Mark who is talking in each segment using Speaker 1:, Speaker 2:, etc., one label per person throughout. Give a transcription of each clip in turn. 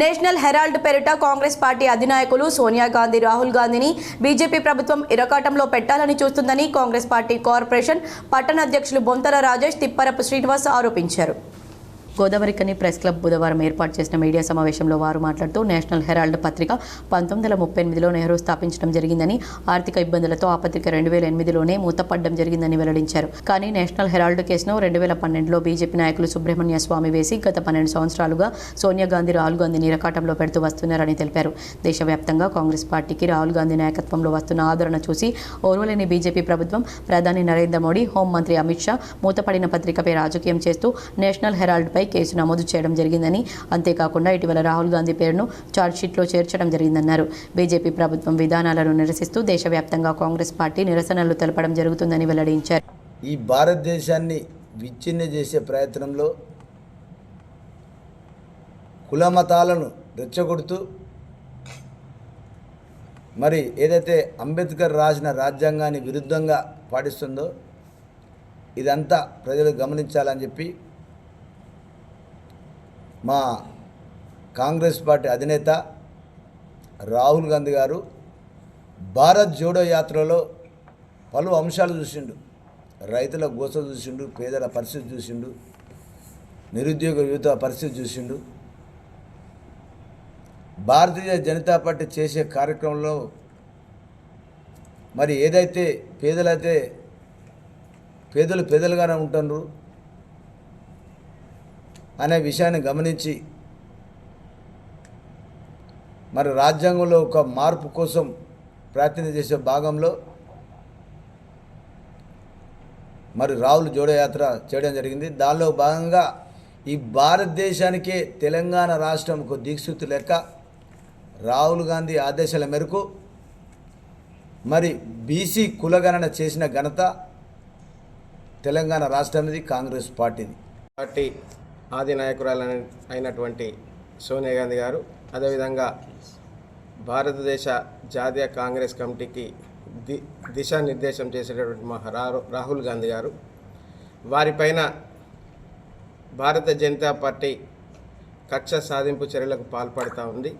Speaker 1: National Herald పేరిట Congress party అధినాయకులు Sonia Gandhi, Rahul గాంధీని BJP ప్రభుత్వం ఇరకాటంలో పెట్టాలని చూస్తుందని కాంగ్రెస్ పార్టీ కార్పొరేషన్ పట్టణ అధ్యక్షులు బొంతల రాజేష్, తిప్పరపు శ్రీనివాస్ ఆరోపించారు. గోదావరికని ప్రెస్ క్లబ్ బుధవారం ఏర్పాటు చేసిన మీడియా సమావేశంలో వారు మాట్లాడుతూ నేషనల్ హెరాల్డ్ పత్రిక 1938లో నెహ్రూ స్థాపించడం జరిగిందని, ఆర్థిక ఇబ్బందులతో ఆ పత్రిక 2008లోనే మూతపడడం జరిగిందని వెల్లడించారు. కానీ నేషనల్ హెరాల్డ్ కేసును 2012లో బీజేపీ నాయకులు సుబ్రహ్మణ్య స్వామి వేసి గత 12 సంవత్సరాలుగా సోనియా గాంధీ, రాహుల్ గాంధీని ఇరకాటంలో పెడుతూ వస్తున్నారని తెలిపారు. దేశవ్యాప్తంగా కాంగ్రెస్ పార్టీకి రాహుల్ గాంధీ నాయకత్వంలో వస్తున్న ఆదరణ చూసి ఓర్వలేని బీజేపీ ప్రభుత్వం, ప్రధాని నరేంద్ర మోడీ, హోంమంత్రి అమిత్ షా మూతపడిన పత్రికపై రాజకీయం చేస్తూ నేషనల్ హెరాల్డ్పై కేసు నమోదు చేయడం జరిగిందని, అంతేకాకుండా ఇటీవల రాహుల్ గాంధీ పేరును ఛార్జ్షీట్లో చేర్చడం జరిగిందన్నారు. బీజేపీ ప్రభుత్వం విధానాలను నిరసిస్తూ దేశవ్యాప్తంగా కాంగ్రెస్ పార్టీ నిరసనలు తెలపడం జరుగుతుందని వెల్లడించారు.
Speaker 2: ఈ భారతదేశాన్ని విచ్ఛిన్న చేసే ప్రయత్నంలో కులమతాలను రెచ్చగొడుతూ మరి ఏదైతే అంబేద్కర్ రాసిన రాజ్యాంగాన్ని విరుద్ధంగా పాటిస్తుందో ఇదంతా ప్రజలు గమనించాలని చెప్పి మా కాంగ్రెస్ పార్టీ అధినేత రాహుల్ గాంధీ గారు భారత్ జోడో యాత్రలో పలు అంశాలు చూసిండు. రైతుల గోస చూసిండు, పేదల పరిస్థితి చూసిండు, నిరుద్యోగ యువత పరిస్థితి చూసిండు. భారతీయ జనతా పార్టీ చేసే కార్యక్రమంలో మరి ఏదైతే పేదలు పేదలుగానే ఉంటున్నారు అనే విషయాన్ని గమనించి మరి రాజ్యాంగంలో ఒక మార్పు కోసం ప్రయత్నం చేసే భాగంలో మరి రాహుల్ జోడో యాత్ర చేయడం జరిగింది. దానిలో భాగంగా ఈ భారతదేశానికే తెలంగాణ రాష్ట్రం ఒక దిక్సూచి లెక్క రాహుల్ గాంధీ ఆదేశాల మేరకు మరి బీసీ కులగణన చేసిన ఘనత తెలంగాణ రాష్ట్రానికి కాంగ్రెస్ పార్టీ
Speaker 3: ఆది నాయకురాలు అయినటువంటి సోనియా గాంధీ గారు, అదేవిధంగా భారతదేశ జాతీయ కాంగ్రెస్ కమిటీకి దిశానిర్దేశం చేసేటటువంటి మా రాహుల్ గాంధీ గారు, వారిపైన భారత జనతా పార్టీ కక్ష సాధింపు చర్యలకు పాల్పడుతూ ఉంది.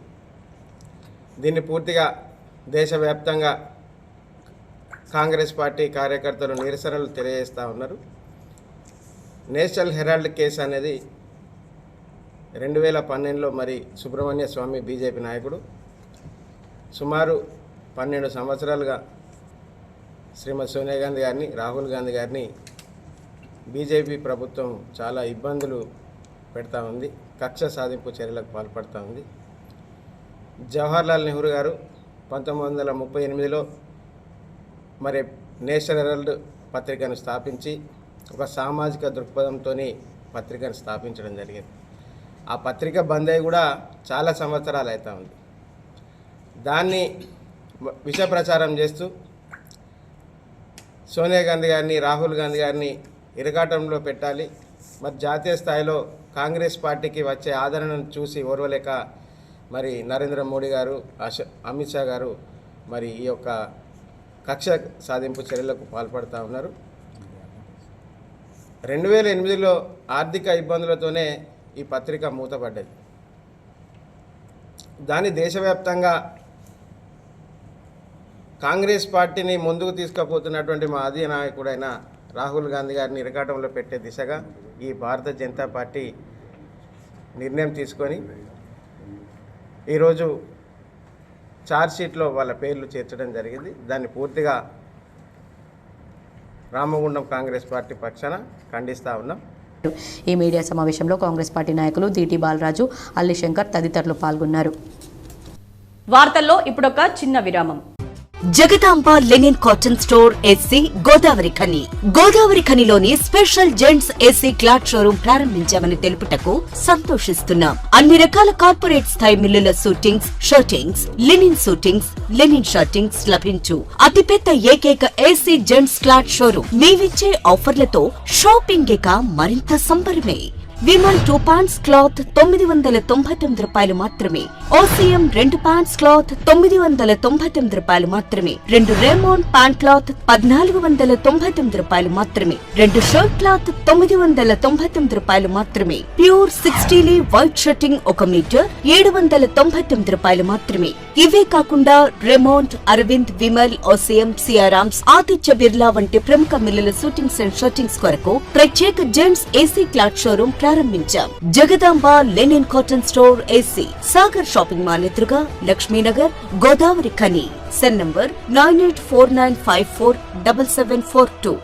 Speaker 3: దీన్ని పూర్తిగా దేశవ్యాప్తంగా కాంగ్రెస్ పార్టీ కార్యకర్తలు నిరసనలు తెలియజేస్తూ ఉన్నారు. నేషనల్ హెరాల్డ్ కేసు అనేది 2012లో మరి సుబ్రహ్మణ్య స్వామి బీజేపీ నాయకుడు సుమారు 12 సంవత్సరాలుగా శ్రీమతి సోనియా గాంధీ గారిని, రాహుల్ గాంధీ గారిని బీజేపీ ప్రభుత్వం చాలా ఇబ్బందులు పెడతా ఉంది, కక్ష సాధింపు చర్యలకు పాల్పడుతూ ఉంది. జవహర్లాల్ నెహ్రూ గారు 1938లో మరి నేషనల్ హెరాల్డ్ పత్రికను స్థాపించి ఒక సామాజిక దృక్పథంతో పత్రికను స్థాపించడం జరిగింది. ఆ పత్రిక బంద్ అయి కూడా చాలా సంవత్సరాలు అవుతూ ఉంది. దాన్ని విష ప్రచారం చేస్తూ సోనియా గాంధీ గారిని, రాహుల్ గాంధీ గారిని ఇరకాటంలో పెట్టాలి, మరి జాతీయ స్థాయిలో కాంగ్రెస్ పార్టీకి వచ్చే ఆదరణను చూసి ఓర్వలేక మరి నరేంద్ర మోడీ గారు, అమిత్ షా గారు మరి ఈ యొక్క కక్ష సాధింపు చర్యలకు పాల్పడుతూ ఉన్నారు. 2008లో ఆర్థిక ఇబ్బందులతోనే ఈ పత్రిక మూతపడ్డది. దాని దేశవ్యాప్తంగా కాంగ్రెస్ పార్టీని ముందుకు తీసుకుపోతున్నటువంటి మా అధినాయకుడైన రాహుల్ గాంధీ గారిని ఇరకాటంలో పెట్టే దిశగా ఈ భారత జనతా పార్టీ నిర్ణయం తీసుకొని ఈరోజు ఛార్జ్షీట్లో వాళ్ళ పేర్లు చేర్చడం జరిగింది. దాన్ని పూర్తిగా రామగుండం కాంగ్రెస్ పార్టీ పక్షాన ఖండిస్తూ ఉన్నాం.
Speaker 1: ఈ మీడియా సమావేశంలో కాంగ్రెస్ పార్టీ నాయకులు దీటి బాలరాజు, అల్లి శంకర్ తదితరులు పాల్గొన్నారు. వార్తల్లో ఇప్పుడొక చిన్న విరామం.
Speaker 4: Jagadamba linen cotton store SC Godavarikhani. గోదావరిఖనిలోని special gents SC cloth showroom ప్రారంభించామని తెలుపుటకు సంతోషిస్తున్నాం. అన్ని రకాల కార్పొరేట్ స్థాయి మిల్లుల suitings, shirtings, linen suitings, linen shirtings లభించు అతిపెద్ద ఏకైక ఎస్సీ జెంట్స్ క్లాత్ షోరూం. మేమిచ్చే ఆఫర్లతో షాపింగ్ ఇక మరింత సంబరమే. విమల్ 2 ప్యాంట్స్ క్లాత్ 999 రూపాయలు మాత్రమే. ఓసీఎం 2 ప్యాంట్స్ క్లాత్ 999 రూపాయలు మాత్రమే. 2 రేమోన్ ప్యాంట్ క్లాత్ 1499 రూపాయలు మాత్రమే. 2 షర్ట్ క్లాత్ 999 రూపాయలు మాత్రమే. ప్యూర్ 60 వైట్ షర్టింగ్ 1 మీటర్ 799 రూపాయలు మాత్రమే. ఇవే కాకుండా రెమోంట్, అరవింద్, విమల్, ఓసీఎం, సియారామ్స్, ఆదిత్య బిర్లా వంటి ప్రముఖ మిల్లుల షూటింగ్స్ అండ్ షర్టింగ్స్ కొరకు ప్రత్యేక జెంట్స్ ఏసీ క్లాత్ షోరూం ప్రారంభించాం. Jagadamba linen cotton store AC, Sagar shopping mall ఎదురుగా, లక్ష్మీనగర్, గోదావరి ఖని. Cell number 9849547742.